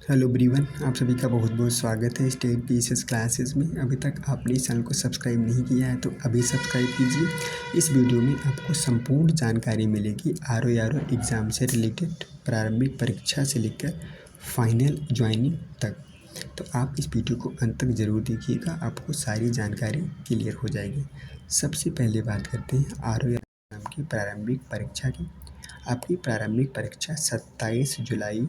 Hello everyone, आप सभी का बहुत बहुत स्वागत है स्टेट पीसीएस क्लासेस में। अभी तक आपने इस चैनल को सब्सक्राइब नहीं किया है तो अभी सब्सक्राइब कीजिए। इस वीडियो में आपको संपूर्ण जानकारी मिलेगी आर एग्ज़ाम से रिलेटेड, प्रारंभिक परीक्षा से लेकर फाइनल ज्वाइनिंग तक। तो आप इस वीडियो को अंत तक ज़रूर देखिएगा, आपको सारी जानकारी क्लियर हो जाएगी। सबसे पहले बात करते हैं आर एग्ज़ाम की प्रारंभिक परीक्षा की। आपकी प्रारंभिक परीक्षा 27 जुलाई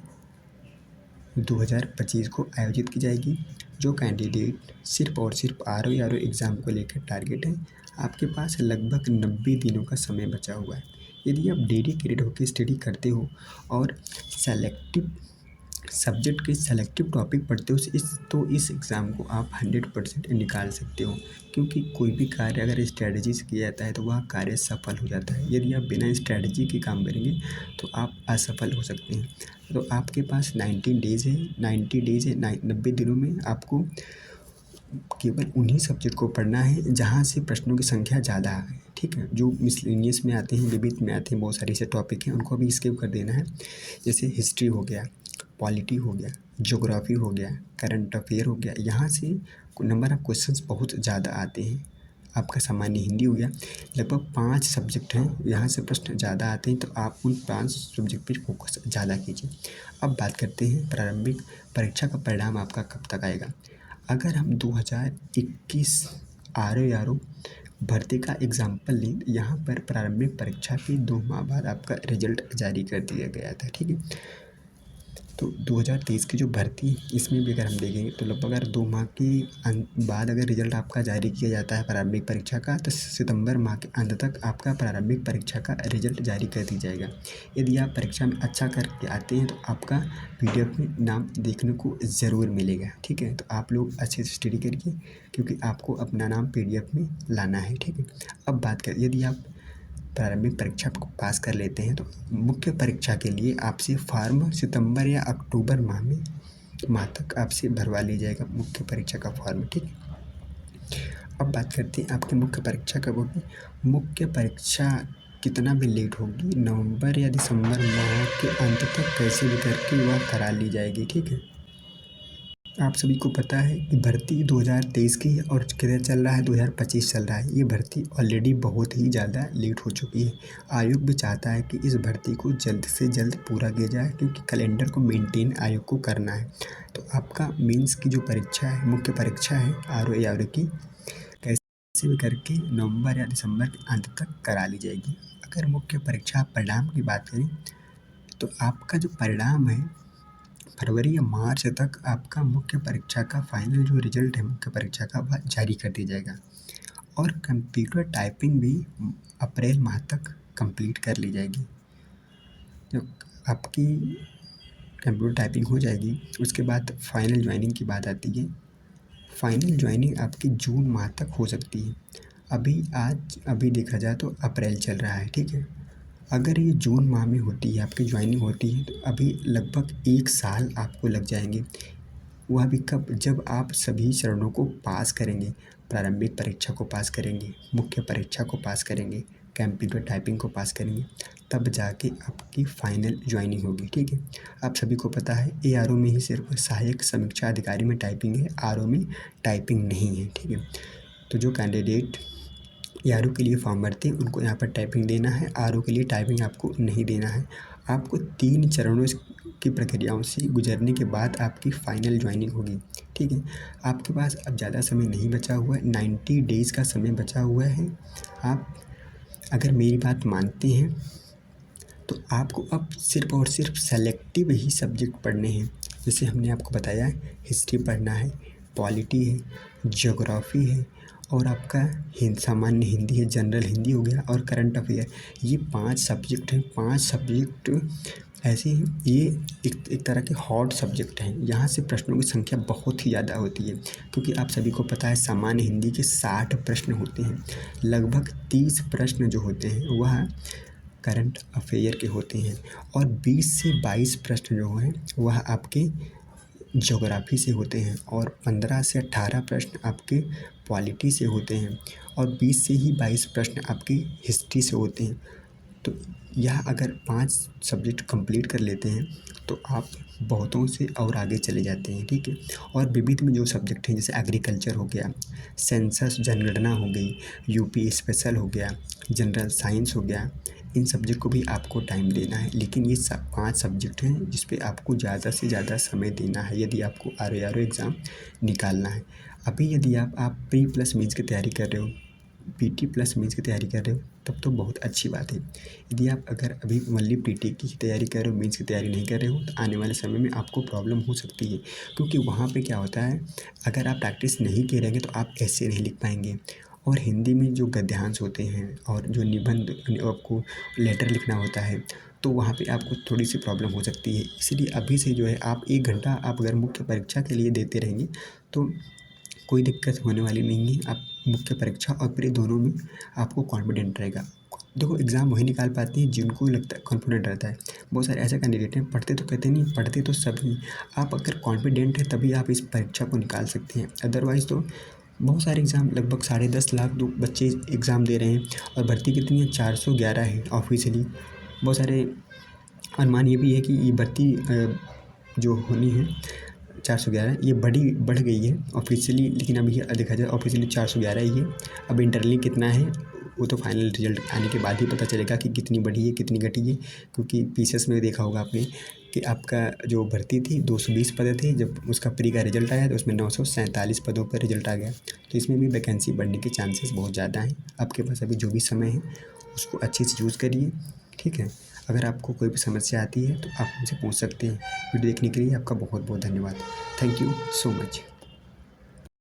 2025 को आयोजित की जाएगी। जो कैंडिडेट सिर्फ और सिर्फ आर एग्ज़ाम को लेकर टारगेट है, आपके पास लगभग 90 दिनों का समय बचा हुआ है। यदि आप डेडिकेटेड होकर स्टडी करते हो और सेलेक्टिव सब्जेक्ट के सेलेक्टिव टॉपिक पढ़ते हो तो इस एग्ज़ाम को आप 100% निकाल सकते हो, क्योंकि कोई भी कार्य अगर स्ट्रैटेजी से किया जाता है तो वह कार्य सफल हो जाता है। यदि आप बिना स्ट्रैटेजी के काम करेंगे तो आप असफल हो सकते हैं। तो आपके पास 90 डेज़ है 90 दिनों में आपको केवल उन्हीं सब्जेक्ट को पढ़ना है जहाँ से प्रश्नों की संख्या ज़्यादा है। ठीक है, जो मिसलेनियस में आते हैं, विविध में आते हैं, बहुत सारे ऐसे टॉपिक हैं, उनको भी स्किप कर देना है। जैसे हिस्ट्री हो गया, पॉलिटी हो गया, ज्योग्राफी हो गया, करंट अफेयर हो गया। यहाँ से नंबर ऑफ क्वेश्चंस बहुत ज़्यादा आते हैं। आपका सामान्य हिंदी हो गया, लगभग 5 सब्जेक्ट हैं, यहाँ से प्रश्न ज़्यादा आते हैं, तो आप उन 5 सब्जेक्ट पर फोकस ज़्यादा कीजिए। अब बात करते हैं प्रारंभिक परीक्षा का परिणाम आपका कब तक आएगा। अगर हम 2021 आर भर्ती का एग्जाम्पल लें, यहाँ पर प्रारंभिक परीक्षा के 2 माह बाद आपका रिजल्ट जारी कर दिया गया था। ठीक है, तो 2023 की जो भर्ती, इसमें भी अगर हम देखेंगे तो लगभग अगर 2 माह के बाद अगर रिजल्ट आपका जारी किया जाता है प्रारंभिक परीक्षा का, तो सितंबर माह के अंत तक आपका प्रारंभिक परीक्षा का रिजल्ट जारी कर दिया जाएगा। यदि आप परीक्षा में अच्छा करके आते हैं तो आपका PDF में नाम देखने को ज़रूर मिलेगा। ठीक है, तो आप लोग अच्छे से स्टडी करिए, क्योंकि आपको अपना नाम PDF में लाना है। ठीक है, अब बात करें, यदि आप प्रारंभिक परीक्षा को पास कर लेते हैं तो मुख्य परीक्षा के लिए आपसे फॉर्म सितंबर या अक्टूबर माह तक आपसे भरवा लिया जाएगा मुख्य परीक्षा का फॉर्म। ठीक है, अब बात करते हैं आपकी मुख्य परीक्षा कब होगी। मुख्य परीक्षा कितना भी लेट होगी, नवंबर या दिसंबर माह के अंत तक कैसे भी करके वह करा ली जाएगी। ठीक है, आप सभी को पता है कि भर्ती 2023 की है और किधर चल रहा है, 2025 चल रहा है। ये भर्ती ऑलरेडी बहुत ही ज़्यादा लेट हो चुकी है। आयोग भी चाहता है कि इस भर्ती को जल्द से जल्द पूरा किया जाए, क्योंकि कैलेंडर को मेंटेन आयोग को करना है। तो आपका मेंस की जो परीक्षा है, मुख्य परीक्षा है आर की, कैसे भी करके नवंबर या दिसंबर के अंत तक करा ली जाएगी। अगर मुख्य परीक्षा परिणाम की बात करें तो आपका जो परिणाम है, फरवरी या मार्च तक आपका मुख्य परीक्षा का फाइनल जो रिजल्ट है मुख्य परीक्षा का, वह जारी कर दिया जाएगा। और कंप्यूटर टाइपिंग भी अप्रैल माह तक कंप्लीट कर ली जाएगी। जब आपकी कंप्यूटर टाइपिंग हो जाएगी, उसके बाद फाइनल ज्वाइनिंग की बात आती है। फाइनल ज्वाइनिंग आपकी जून माह तक हो सकती है। अभी देखा जाए तो अप्रैल चल रहा है। ठीक है, अगर ये जून माह में होती है, आपकी ज्वाइनिंग होती है, तो अभी लगभग 1 साल आपको लग जाएंगे। वह भी कब, जब आप सभी चरणों को पास करेंगे, प्रारंभिक परीक्षा को पास करेंगे, मुख्य परीक्षा को पास करेंगे, कंप्यूटर टाइपिंग को पास करेंगे, तब जाके आपकी फाइनल ज्वाइनिंग होगी। ठीक है, आप सभी को पता है ARO में ही सिर्फ सहायक समीक्षा अधिकारी में टाइपिंग है, RO में टाइपिंग नहीं है। ठीक है, तो जो कैंडिडेट ARO के लिए फॉर्म भरते हैं उनको यहाँ पर टाइपिंग देना है, RO के लिए टाइपिंग आपको नहीं देना है। आपको 3 चरणों की प्रक्रियाओं से गुजरने के बाद आपकी फाइनल ज्वाइनिंग होगी। ठीक है, आपके पास अब ज़्यादा समय नहीं बचा हुआ है, 90 डेज़ का समय बचा हुआ है। आप अगर मेरी बात मानते हैं तो आपको अब सिर्फ और सिर्फ सेलेक्टिव ही सब्जेक्ट पढ़ने हैं। जैसे हमने आपको बताया, हिस्ट्री पढ़ना है, पॉलिटी है, ज्योग्राफी है, और आपका सामान्य हिंदी है, जनरल हिंदी हो गया, और करंट अफेयर। ये 5 सब्जेक्ट हैं। 5 सब्जेक्ट ऐसे हैं, ये एक तरह के हॉट सब्जेक्ट हैं। यहाँ से प्रश्नों की संख्या बहुत ही ज़्यादा होती है, क्योंकि आप सभी को पता है सामान्य हिंदी के 60 प्रश्न होते हैं। लगभग 30 प्रश्न जो होते हैं वह करंट अफेयर के होते हैं, और 20 से 22 प्रश्न जो हैं वह आपके ज्योग्राफी से होते हैं, और 15 से 18 प्रश्न आपके पॉलिटी से होते हैं, और 20 से ही 22 प्रश्न आपकी हिस्ट्री से होते हैं। तो यह अगर 5 सब्जेक्ट कंप्लीट कर लेते हैं तो आप बहुतों से और आगे चले जाते हैं, ठीक है। और विविध में जो सब्जेक्ट हैं जैसे एग्रीकल्चर हो गया, सेंसस जनगणना हो गई, यूपी स्पेशल हो गया, जनरल साइंस हो गया, इन सब्जेक्ट को भी आपको टाइम देना है। लेकिन ये 5 सब्जेक्ट हैं जिस पे आपको ज़्यादा से ज़्यादा समय देना है यदि आपको आर एग्ज़ाम निकालना है। अभी यदि आप प्री प्लस मेंस की तैयारी कर रहे हो, पीटी प्लस मेंस की तैयारी कर रहे हो, तब तो बहुत अच्छी बात है। यदि आप अगर अभी ओनली पीटी की तैयारी कर रहे हो, मेंस की तैयारी नहीं कर रहे हो, तो आने वाले समय में आपको प्रॉब्लम हो सकती है। क्योंकि वहाँ पे क्या होता है, अगर आप प्रैक्टिस नहीं किए रहेंगे तो आप ऐसे नहीं लिख पाएंगे। और हिंदी में जो गद्यांश होते हैं और जो निबंध आपको लेटर लिखना होता है, तो वहाँ पे आपको थोड़ी सी प्रॉब्लम हो सकती है। इसलिए अभी से जो है आप 1 घंटा आप अगर मुख्य परीक्षा के लिए देते रहेंगे तो कोई दिक्कत होने वाली नहीं है। आप मुख्य परीक्षा और प्री दोनों में आपको कॉन्फिडेंट रहेगा। देखो एग्ज़ाम वही निकाल पाते हैं जिनको लगता है कॉन्फिडेंट रहता है। बहुत सारे ऐसे कैंडिडेट हैं, पढ़ते तो कहते नहीं, पढ़ते तो सब ही। आप अगर कॉन्फिडेंट हैं तभी आप इस परीक्षा को निकाल सकते हैं। अदरवाइज़ तो बहुत सारे एग्ज़ाम, लगभग 10.5 लाख बच्चे एग्ज़ाम दे रहे हैं और भर्ती कितनी है, 411 है ऑफिशियली। बहुत सारे अनुमान ये भी है कि ये भर्ती जो होनी है 411, ये बढ़ गई है ऑफिशियली, लेकिन अभी देखा जाए ऑफिशियली 411 ही है। अब इंटरनली कितना है वो तो फाइनल रिजल्ट आने के बाद ही पता चलेगा कि कितनी बढ़ी है कितनी घटी है। क्योंकि पीसीएस में देखा होगा आपने कि आपका जो भर्ती थी 220 पद थे, जब उसका प्री का रिजल्ट आया तो उसमें 947 पदों पर रिजल्ट आ गया। तो इसमें भी वैकेंसी बढ़ने के चांसेस बहुत ज़्यादा हैं। आपके पास अभी जो भी समय है उसको अच्छे से यूज़ करिए, ठीक है। अगर आपको कोई भी समस्या आती है तो आप मुझसे पूछ सकते हैं। वीडियो देखने के लिए आपका बहुत बहुत धन्यवाद। Thank you so much.